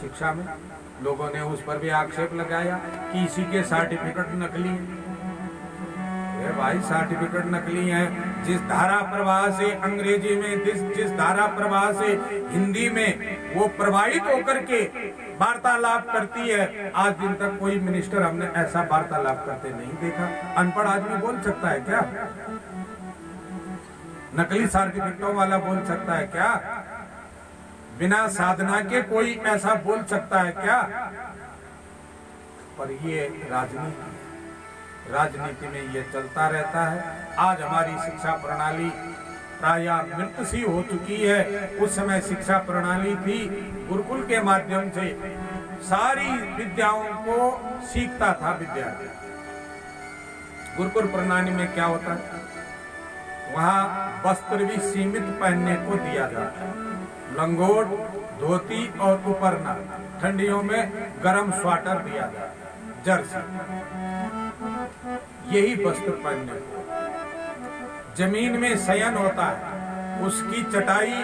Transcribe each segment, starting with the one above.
शिक्षा में। लोगों ने उस पर भी आक्षेप लगाया कि इसी के सर्टिफिकेट नकली हैं। अरे भाई सर्टिफिकेट नकली हैं। जिस धारा प्रवाह से अंग्रेजी में, जिस धारा प्रवाह से हिंदी में वो प्रभावित होकर के वार्तालाप करती है, आज दिन तक कोई मिनिस्टर हमने ऐसा वार्तालाप करते नहीं देखा। अनपढ़ आदमी बोल सकता है क्या? नकली सर्टिफिकेटों वाला बोल सकता है क्या? बिना साधना के कोई ऐसा बोल सकता है क्या? पर ये राजनीति में ये चलता रहता है। आज हमारी शिक्षा प्रणाली प्रायः मृत सी हो चुकी है। उस समय शिक्षा प्रणाली थी, गुरुकुल के माध्यम से सारी विद्याओं को सीखता था विद्यार्थी। गुरुकुल प्रणाली में क्या होता है, वहाँ वस्त्र भी सीमित पहनने को दिया जाता है। लंगोट, धोती और उपरना, ठंडियों में गर्म स्वेटर दिया जाता है, जर्सी, यही वस्त्र पहनने को। जमीन में शयन होता है, उसकी चटाई,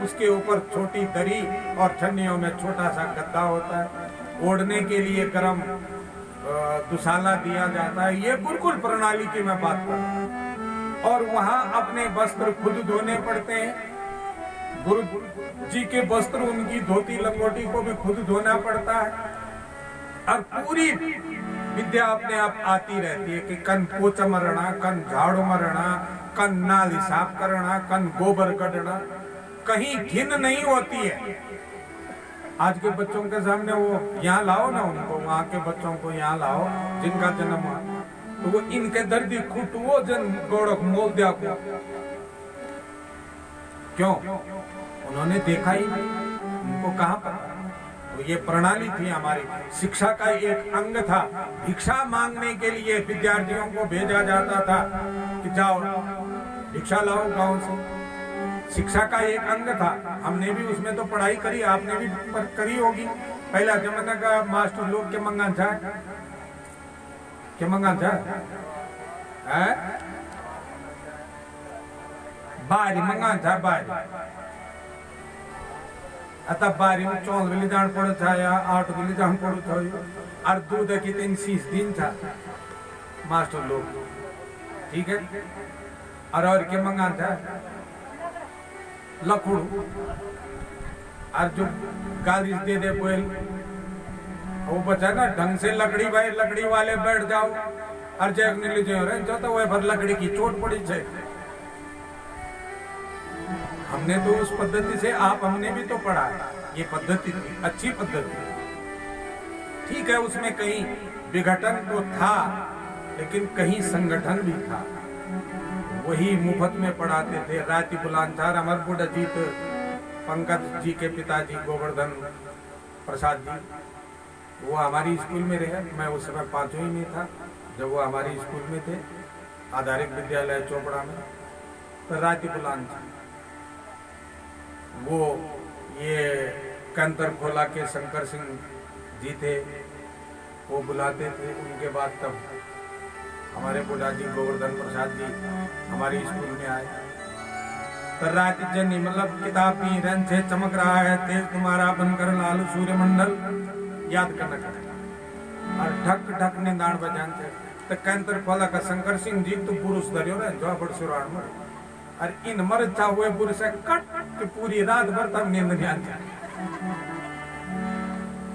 उसके ऊपर छोटी दरी और ठंडियों में छोटा सा गद्दा होता है। ओढ़ने के लिए गर्म दुशाला दिया जाता है। ये गुरुकुल प्रणाली की मैं बात कर रहा हूँ। और वहाँ अपने वस्त्र खुद धोने पड़ते हैं। गुरु जी के वस्त्र, उनकी धोती लंगोटी को भी खुद धोना पड़ता है। और पूरी विद्या अपने आप आती रहती है कि कन पोचा मरना, कन झाड़ू मरना, कन नाली साफ करना, कन गोबर कटना, कहीं घिन नहीं होती है। आज के बच्चों के सामने वो यहाँ लाओ ना उनको, वहाँ के बच्चों को यहाँ लाओ जिनका जन्म हुआ, तो वो इनके दर्दी खुट वो जन गोड़क मोल दिया को। क्यों? उन्होंने देखा ही नहीं, उनको कहाँ पता। तो ये प्रणाली थी हमारी, शिक्षा का एक अंग था। भिक्षा मांगने के लिए विद्यार्थियों को भेजा जाता था कि जाओ भिक्षा लाओ गांव से। शिक्षा का एक अंग था। हमने भी उसमें तो पढ़ाई करी, आपने भी करी होगी। पहला जमाना का मास्टर लोग के मंगा था, के मंगा था बारी मंगा था, बारी अतः बारी में चौल भी जान पड़ो था या आठ भी जान पड़ो था। और दूध की 3 दिन था मास्टर लोग, ठीक है। और के मंगा था लखुड़, और जो गाली दे दे बोल वो बचा ना ढंग से लकड़ी, भाई लकड़ी वाले बैठ जाओ और जैक ने ले जाओ तो वह भर लकड़ी की चोट पड़ी है। हमने तो उस पद्धति से, आप हमने भी तो पढ़ा, ये पद्धति थी, अच्छी पद्धति, ठीक है। उसमें कहीं विघटन तो था लेकिन कहीं संगठन भी था। वही मुफ्त में पढ़ाते थे। राति बुलानचार अमर बुढ़ अजीत पंकज जी के पिताजी गोवर्धन प्रसाद जी, वो हमारी स्कूल में रहे। मैं उस समय 5वीं में था जब वो हमारी स्कूल में थे, आधारिक विद्यालय चोपड़ा में। तो राति बुलानचार वो ये कंतर खोला के शंकर सिंह जी थे, वो बुलाते थे। उनके बाद तब हमारे बुढ़ा जी गोवर्धन प्रसाद जी हमारी स्कूल में आए। तो रात जनी मतलब किताब की रंग से चमक रहा है, तेज तुम्हारा बनकर लाल सूर्यमंडल, याद करना और ढक ढक निदान बजान थे। तो कंतर खोला का शंकर सिंह जी तो पुरुष धरियो रहे जो बड़ सुराण में, और इन मरचा हुए पुरुष से कट के पूरी रात भर तक नींद नहीं आती।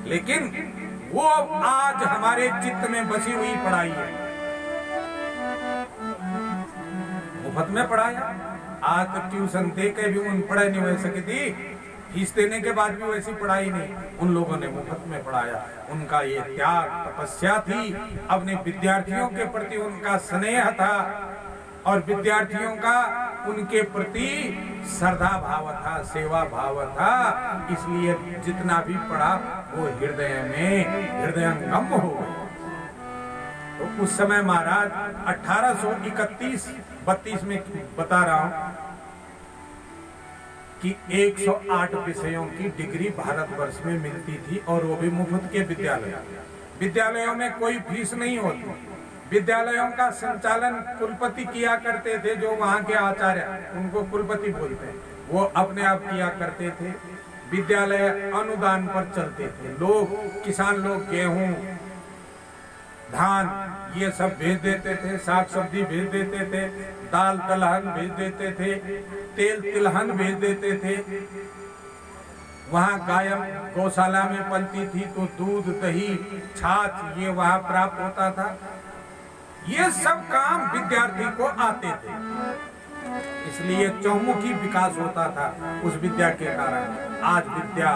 लेकिन वो आज हमारे चित्त में बसी हुई पढ़ाई है। मुफ्त में पढ़ाया, आज तक ट्यूशन दे के भी उन पढ़ाई नहीं हो सकी थी, फीस देने के बाद भी वैसी पढ़ाई नहीं। उन लोगों ने मुफ्त में पढ़ाया। उनका ये त्याग तपस्या थी, अपने विद्यार्थियों के प्रति उनका स्नेह था और विद्यार्थियों का उनके प्रति श्रद्धा भाव था, सेवा भाव था। इसलिए जितना भी पढ़ा वो हृदय में हृदयंगम हो गया। तो उस समय महाराज 1831-32 में बता रहा हूं कि 108 विषयों की डिग्री भारतवर्ष में मिलती थी, और वो भी मुफ्त के विद्यालयों में कोई फीस नहीं होती। विद्यालयों का संचालन कुलपति किया करते थे, जो वहाँ के आचार्य, उनको कुलपति बोलते हैं, वो अपने आप किया करते थे। विद्यालय अनुदान पर चलते थे। लोग, किसान लोग गेहूं, धान ये सब भेज देते थे, साग सब्जी भेज देते थे, दाल दलहन भेज देते थे, तेल तिलहन भेज देते थे। वहाँ गाय गौशाला में पलती थी तो दूध दही छाछ ये वहाँ प्राप्त होता था। ये सब काम विद्यार्थी को आते थे, इसलिए चौमुखी विकास होता था उस विद्या के कारण। आज विद्या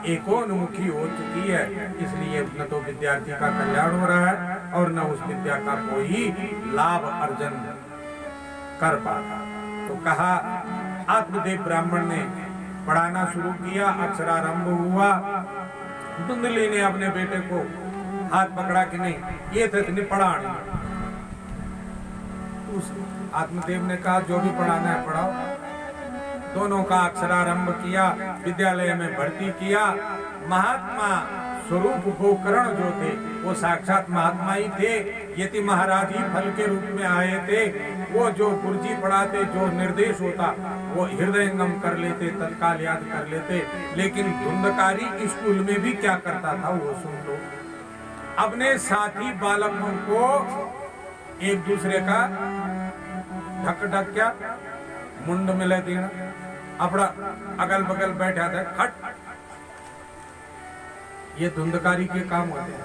एकोन्मुखी हो चुकी है, इसलिए न तो विद्यार्थी का कल्याण हो रहा है और न उस विद्या का कोई लाभ अर्जन कर पाता। तो कहा आत्मदेव ब्राह्मण ने पढ़ाना शुरू किया, अक्षरारंभ हुआ। धुंधली ने अपने बेटे को हाथ पकड़ा कि नहीं ये तो इतनी पढ़ानी। उस आत्मदेव ने कहा जो भी पढ़ाना है पढ़ाओ। दोनों का अक्षरारंभ किया, विद्यालय में भर्ती किया। महात्मा स्वरूप गोकर्ण जो थे वो साक्षात महात्मा ही थे, यति महाराज ही फल के रूप में आए थे। वो जो गुरुजी पढ़ाते, जो निर्देश होता वो हृदयंगम कर लेते, तत्काल याद कर लेते। लेकिन धुंधकारी स्कूल में भी क्या करता था वो सुन लो। अपने साथी बालकों को एक दूसरे का ढक ढक क्या मुंड मिले देना, अपना अगल बगल बैठा था खट। ये धुंधकारी के काम होते हैं।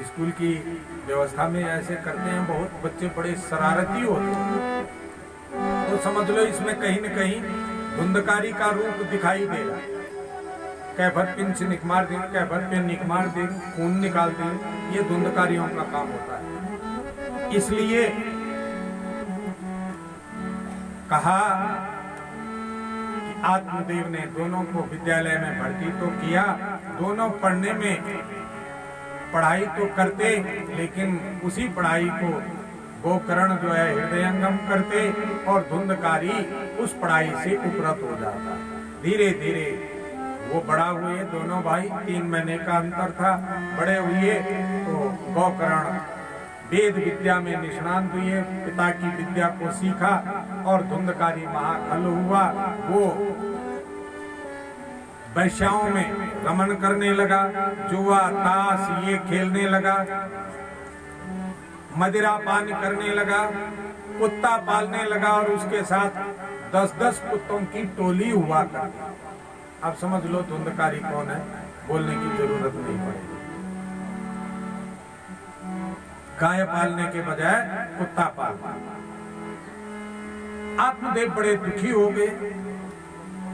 स्कूल की व्यवस्था में ऐसे करते हैं। बहुत बच्चे बड़े शरारती होते हैं, तो समझ लो इसमें कहीं न कहीं धुंधकारी का रूप दिखाई देगा। कैफत पिन से निक मार देंगे, कैफत पे निक मार देंगे, खून निकाल देंगे, ये धुंधकारियों का काम होता है। इसलिए कहा कि आत्मदेव ने दोनों को विद्यालय में भर्ती तो किया, दोनों पढ़ने में पढ़ाई तो करते, लेकिन उसी पढ़ाई को गोकर्ण जो है हृदयंगम करते और धुंधकारी उस पढ़ाई से उपरत हो जाता। धीरे धीरे वो बड़ा हुए, दोनों भाई 3 महीने का अंतर था। बड़े हुए तो गोकर्ण वेद विद्या में निष्णांत हुए, पिता की विद्या को सीखा और धुंधकारी महाखल हुआ। वो वैश्याओं में रमन करने लगा, जुआ ताश ये खेलने लगा, मदिरा पान करने लगा, कुत्ता पालने लगा और उसके साथ 10-10 कुत्तों की टोली हुआ करती। अब समझ लो धुंधकारी कौन है, बोलने की जरूरत नहीं पड़ेगी। गाय पालने के बजाय कुत्ता पालना। आत्मदेव बड़े दुखी हो गए।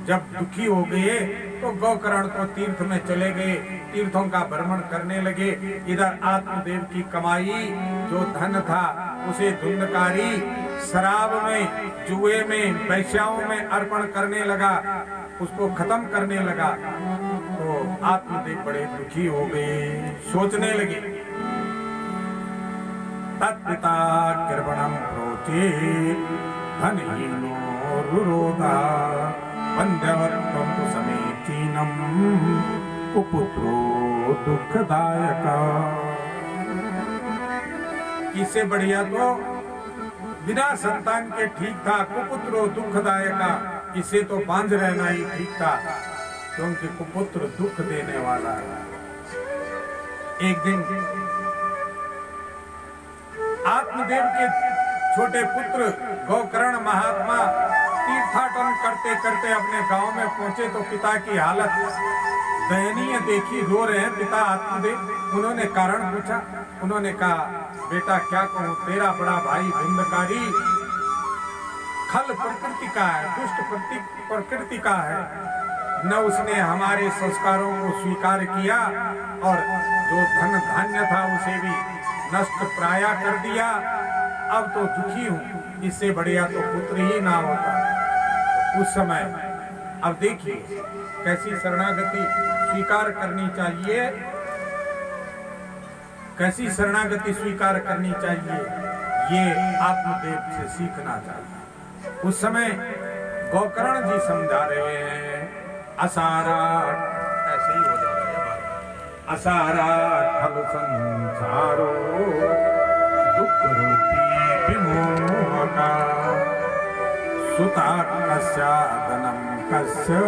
जब दुखी हो गए तो गोकर्ण तो तीर्थ में चले गए, तीर्थों का भ्रमण करने लगे। इधर आत्मदेव की कमाई जो धन था उसे धुंधकारी शराब में, जुए में, वैश्याओं में अर्पण करने लगा, उसको खत्म करने लगा। तो आत्मदेव बड़े दुखी हो गए, सोचने लगे तत्पिता कृपणं प्रोचे धनहीनो रुरोधा वंद्यवत्वं तु समीचीनं कुपुत्रो दुःखदायक। इससे बढ़िया तो बिना संतान के ठीक था, कुपुत्रो दुःखदायक। इससे तो बांझ रहना ही ठीक था, क्योंकि कुपुत्र दुख देने वाला है। एक दिन आत्मदेव के छोटे पुत्र गोकर्ण महात्मा तीर्थाटन करते करते अपने गांव में पहुंचे तो पिता की हालत दयनीय देखी, रो रहे हैं पिता आत्मदेव। उन्होंने कारण पूछा, उन्होंने कहा बेटा क्या कहूं, तेरा बड़ा भाई धुंधकारी खल प्रकृति का है, दुष्ट प्रकृति का है। न उसने हमारे संस्कारों को स्वीकार किया और जो धन धान्य था उसे भी नष्ट प्राय कर दिया। अब तो दुखी हूं, इससे बढ़िया तो पुत्र ही ना होता। उस समय अब देखिए कैसी शरणागति स्वीकार करनी चाहिए, कैसी शरणागति स्वीकार करनी चाहिए, ये आत्मदेव से सीखना चाहिए। उस समय गोकर्ण जी समझा रहे हैं, असारा ऐसे ही हो जा रहा है बार। असारा खल संसारो दुख रूपी विमोह का सुता कस्या धनम कस्य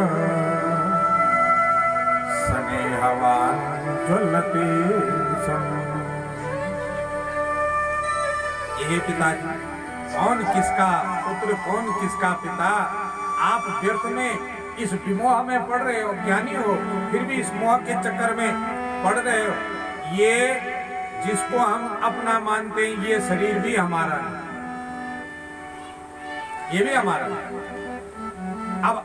स्नेहवान ज्वलते सम। ये पिताजी, कौन किसका पुत्र, कौन किसका पिता, आप व्यर्थ में इस विमोह में पड़ रहे हो, ज्ञानी हो फिर भी इस मोह के चक्कर में पड़ रहे हो। ये जिसको हम अपना मानते हैं, ये शरीर भी हमारा है, ये भी हमारा है। अब